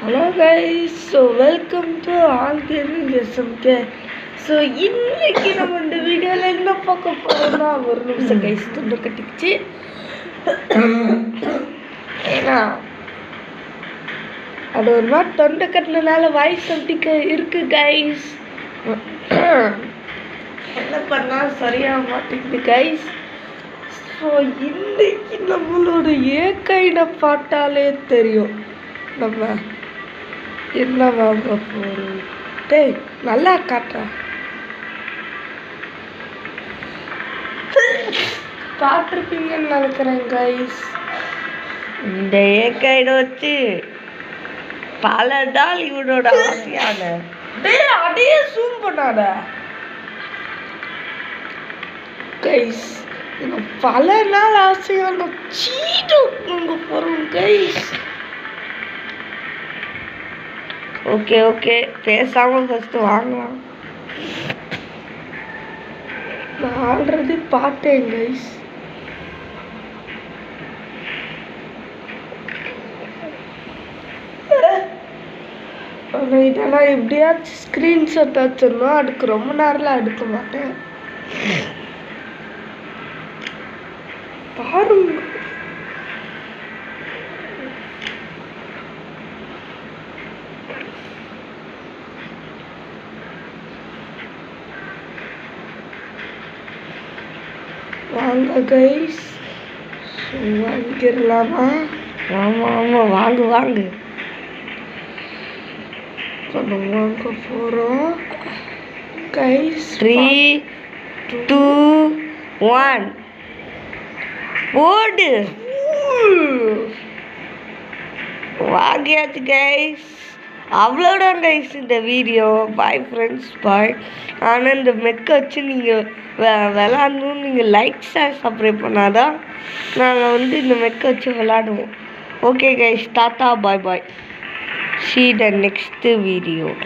Hello guys, so welcome to all gaming SMK. So இன்னைக்கு நம்ம இந்த வீடியோவில் என்ன பார்க்க போகிறோம்னா, ஒரு நிமிஷம் கைஸ் துண்டு கட்டிக்கிச்சு. ஏன்னா அது ஒரு நாள் தொண்டை கட்டினால வாய்ஸ் அப்படிக்க இருக்கு கைஸ். என்ன பண்ணால் சரியாக மாட்டேங்குது கைஸ். ஸோ இன்னைக்கு நம்மளோட ஏக்கைனை பார்த்தாலே தெரியும் நம்ம என்ன வாங்க போகிறோம். டேய் நல்லா காட்டுறேன், பார்த்துருப்பீங்கன்னு நினைக்கிறேன் கைஸ். இந்த ஏக்கைனை வச்சு பல நாள் இவனோட ஆசையான டேய் அதையே சூம் பண்ணாத கைஸ். பல நாள் ஆசையான சீட்டு வாங்க போகிறோம் கைஸ். ஓகே ஓகே, பேசாமல் ஃபஸ்ட்டு வாங்கலாம். நான் ஆல்ரெடி பார்த்தேன் கைஸ். இதெல்லாம் எப்படியாச்சும் ஸ்க்ரீன்ஷாட் வச்சிடணும். அதுக்கு ரொம்ப நேரம்லாம் எடுக்க மாட்டேன். பாருங்க வாங்க கைஸ், வாங்கிடலாமா? ஆமாம் ஆமாம், வாங்க வாங்க. நம்ம வாங்க போகிறோம் கைஸ். 3, 2, 1 ஓடு. வாங்கியாச்சு கைஸ். அவ்வளோதான் கைஸ் இந்த வீடியோ. பாய் ஃப்ரெண்ட்ஸ், பாய். ஆனால் இந்த மெக்கை வச்சு நீங்கள் விளாடணும்னு நீங்கள் லைக் ஷேர் சப்ஸ்கிரைப் பண்ணாதான் நாங்கள் இந்த மெக்கை வச்சு விளாடுவோம். Okay guys, tata bye bye. See the next video.